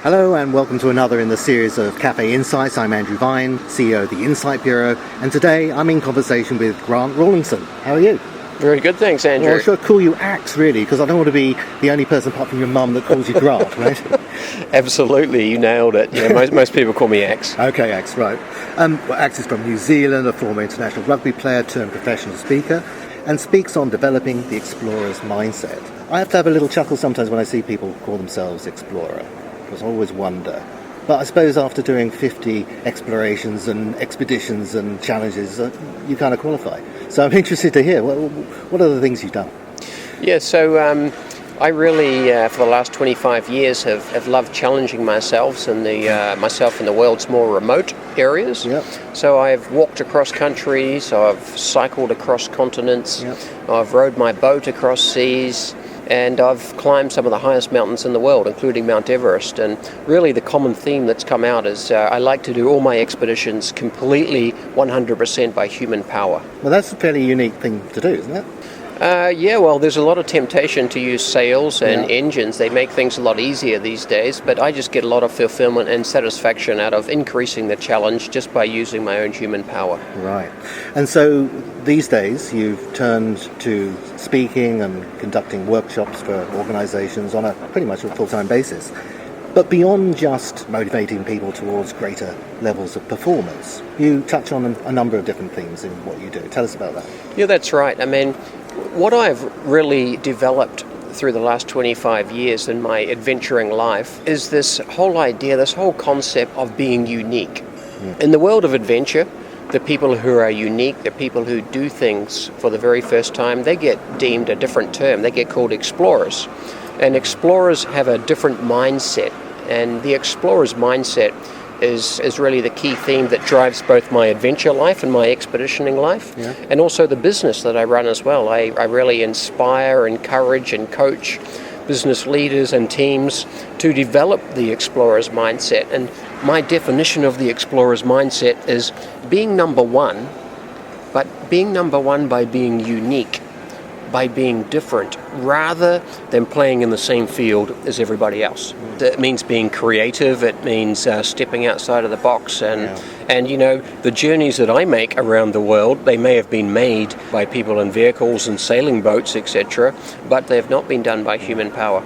Hello and welcome to another in the series of Cafe Insights. I'm Andrew Vine, CEO of the Insight Bureau, and today I'm in conversation with Grant Rawlinson. How are you? Very good, thanks, Andrew. Well, I should call you Axe, really, because I don't want to be the only person apart from your mum that calls you Grant, right? Absolutely, you nailed it. Yeah, most people call me Axe. Okay, Axe, right. Axe is from New Zealand, a former international rugby player turned professional speaker, and speaks on developing the explorer's mindset. I have to have a little chuckle sometimes when I see people call themselves explorer, because I always wonder. But I suppose after doing 50 explorations and expeditions and challenges, you kind of qualify. So I'm interested to hear, what are the things you've done? Yeah, so I really, for the last 25 years, have loved challenging myself in the world's more remote areas. Yep. So I've walked across countries, I've cycled across continents, Yep. I've rowed my boat across seas, and I've climbed some of the highest mountains in the world, including Mount Everest. And really the common theme that's come out is I like to do all my expeditions completely 100% by human power. Well, that's a fairly unique thing to do, isn't it? Yeah, well, there's a lot of temptation to use sails and Yeah. engines. They make things a lot easier these days, but I just get a lot of fulfillment and satisfaction out of increasing the challenge just by using my own human power. Right. And so these days you've turned to speaking and conducting workshops for organisations on a pretty much a full-time basis. But beyond just motivating people towards greater levels of performance, you touch on a number of different themes in what you do. Tell us about that. Yeah, that's right. I mean, what I've really developed through the last 25 years in my adventuring life is this whole idea, this whole concept of being unique. In the world of adventure, the people who are unique, the people who do things for the very first time, they get deemed a different term. They get called explorers. And explorers have a different mindset. And the explorer's mindset is really the key theme that drives both my adventure life and my expeditioning life, Yeah. and also the business that I run as well. I really inspire, encourage, and coach business leaders and teams to develop the explorer's mindset. And my definition of the explorer's mindset is being number one, but being number one by being unique, by being different, rather than playing in the same field as everybody else. It means being creative, it means stepping outside of the box, and you know, the journeys that I make around the world, they may have been made by people in vehicles and sailing boats, etc., but they have not been done by human power.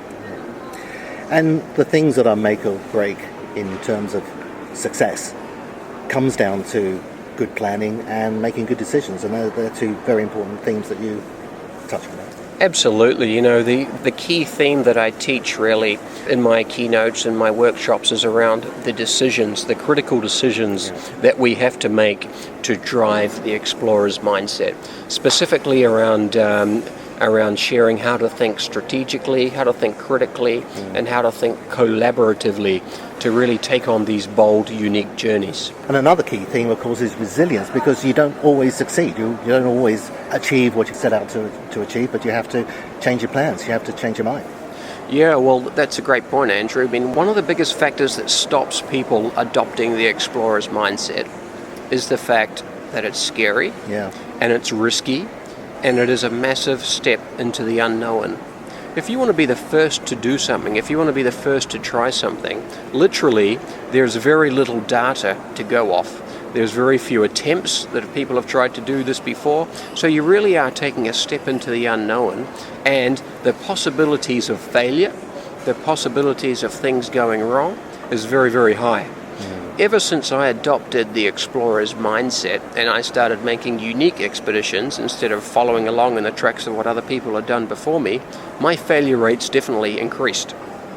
And the things that are make or break in terms of success comes down to good planning and making good decisions, and they're two very important themes that you touch on. Absolutely. You know, the key theme that I teach really in my keynotes and my workshops is around the decisions, the critical decisions that we have to make to drive the explorer's mindset, specifically around sharing how to think strategically, how to think critically, and how to think collaboratively to really take on these bold, unique journeys. And another key theme, of course, is resilience, because you don't always succeed. You don't always achieve what you set out to achieve, but you have to change your plans. You have to change your mind. Yeah, well, that's a great point, Andrew. I mean, one of the biggest factors that stops people adopting the explorer's mindset is the fact that it's scary, and it's risky, and it is a massive step into the unknown. If you want to be the first to do something, if you want to be the first to try something, literally there's very little data to go off. There's very few attempts that people have tried to do this before, so you really are taking a step into the unknown, and the possibilities of failure, the possibilities of things going wrong is very, very high. Ever since I adopted the explorer's mindset and I started making unique expeditions instead of following along in the tracks of what other people had done before me, my failure rates definitely increased.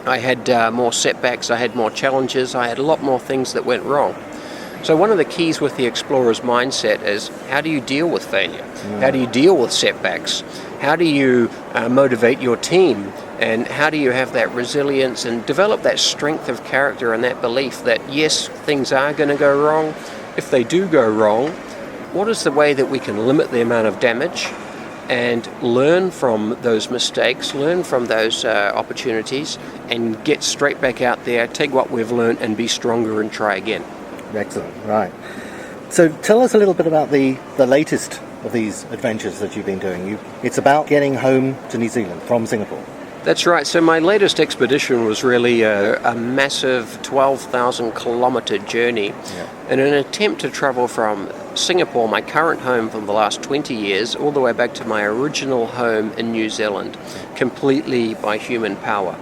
I had more setbacks, I had more challenges, I had a lot more things that went wrong. So one of the keys with the explorer's mindset is, how do you deal with failure? How do you deal with setbacks? How do you motivate your team? And how do you have that resilience and develop that strength of character and that belief that, yes, things are going to go wrong. If they do go wrong, what is the way that we can limit the amount of damage and learn from those mistakes, learn from those opportunities, and get straight back out there, take what we've learned and be stronger and try again. Excellent, right. So tell us a little bit about the latest of these adventures that you've been doing. It's about getting home to New Zealand from Singapore. That's right. So my latest expedition was really a massive 12,000 kilometre journey in an attempt to travel from Singapore, my current home for the last 20 years, all the way back to my original home in New Zealand, completely by human power.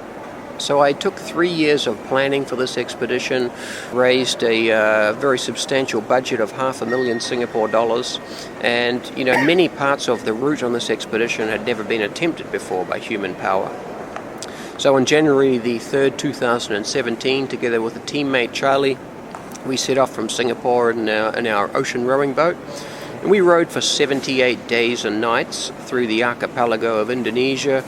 So I took 3 years of planning for this expedition, raised a very substantial budget of $500,000 Singapore dollars, and many parts of the route on this expedition had never been attempted before by human power. So on January the 3rd, 2017, together with a teammate Charlie, we set off from Singapore in our ocean rowing boat, and we rowed for 78 days and nights through the archipelago of Indonesia,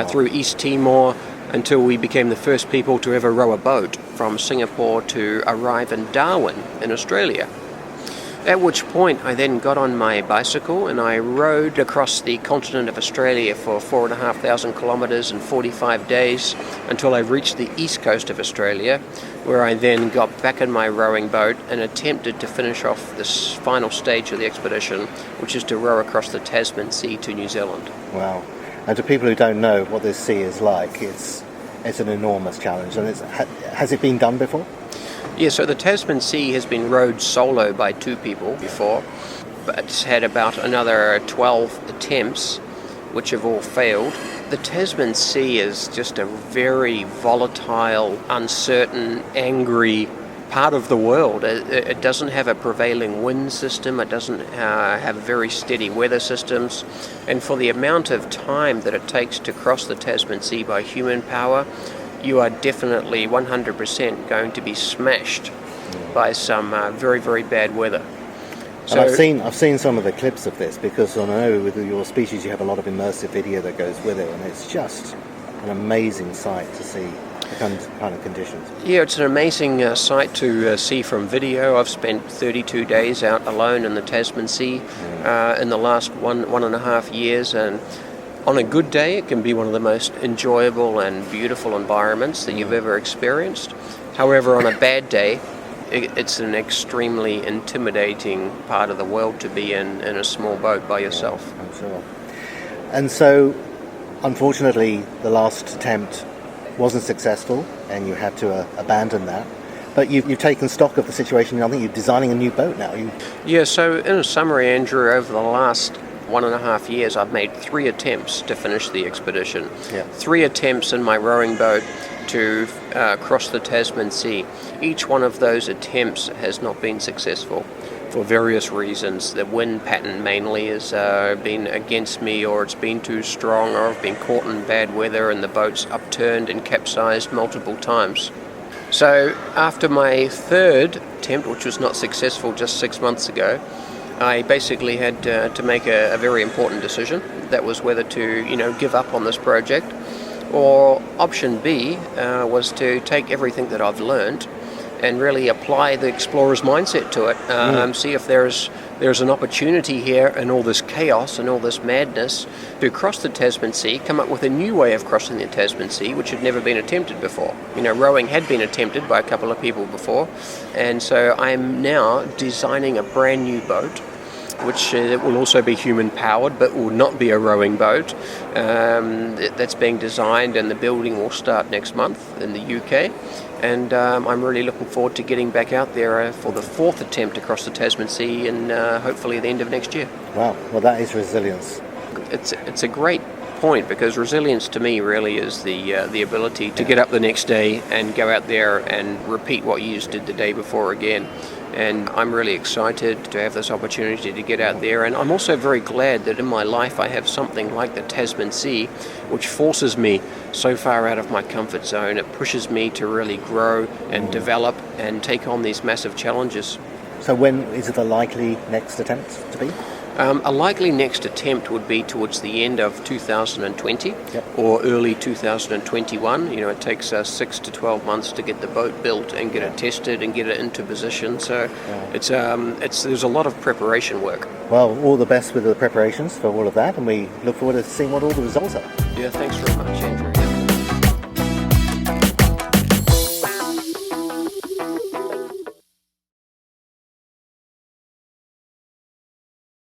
through East Timor, until we became the first people to ever row a boat from Singapore to arrive in Darwin in Australia. At which point I then got on my bicycle and I rode across the continent of Australia for 4,500 kilometres in 45 days until I reached the east coast of Australia, where I then got back in my rowing boat and attempted to finish off this final stage of the expedition, which is to row across the Tasman Sea to New Zealand. Wow. And to people who don't know what this sea is like, it's an enormous challenge. And has it been done before? Yeah, so the Tasman Sea has been rowed solo by 2 people before, but it's had about another 12 attempts, which have all failed. The Tasman Sea is just a very volatile, uncertain, angry part of the world. It doesn't have a prevailing wind system, it doesn't have very steady weather systems, and for the amount of time that it takes to cross the Tasman Sea by human power, you are definitely 100% going to be smashed by some very, very bad weather. So, and I've seen some of the clips of this, because I know with your species you have a lot of immersive video that goes with it, and it's just an amazing sight to see the kind of conditions. Yeah, it's an amazing sight to see from video. I've spent 32 days out alone in the Tasman Sea in the last one and a half years, and on a good day, it can be one of the most enjoyable and beautiful environments that you've ever experienced. However, on a bad day, it's an extremely intimidating part of the world to be in a small boat by yourself. Yeah, I'm sure. And so, unfortunately, the last attempt wasn't successful, and you had to abandon that. But you've taken stock of the situation. I think you're designing a new boat now. Yeah, so in a summary, Andrew, over the last 1.5 years, I've made 3 attempts to finish the expedition. Yeah. 3 attempts in my rowing boat to cross the Tasman Sea. Each one of those attempts has not been successful for various reasons. The wind pattern mainly has been against me, or it's been too strong, or I've been caught in bad weather and the boat's upturned and capsized multiple times. So after my 3rd attempt, which was not successful just 6 months ago, I basically had to make a very important decision. That was whether to, give up on this project, or option B was to take everything that I've learned and really apply the explorer's mindset to it. See if there's an opportunity here in all this chaos and all this madness to cross the Tasman Sea, come up with a new way of crossing the Tasman Sea, which had never been attempted before. Rowing had been attempted by a couple of people before, and so I'm now designing a brand new boat, which will also be human-powered, but will not be a rowing boat. That's being designed, and the building will start next month in the UK. And I'm really looking forward to getting back out there for the 4th attempt across the Tasman Sea, and hopefully at the end of next year. Wow, well, that is resilience. It's a great point, because resilience to me really is the ability to get up the next day and go out there and repeat what you just did the day before again. And I'm really excited to have this opportunity to get out there. And I'm also very glad that in my life I have something like the Tasman Sea, which forces me so far out of my comfort zone. It pushes me to really grow and develop and take on these massive challenges. So when is it a likely next attempt to be? A likely next attempt would be towards the end of 2020 or early 2021. It takes 6 to 12 months to get the boat built and get it tested and get it into position. So there's a lot of preparation work. Well, all the best with the preparations for all of that, and we look forward to seeing what all the results are. Yeah, thanks very much, Andrew.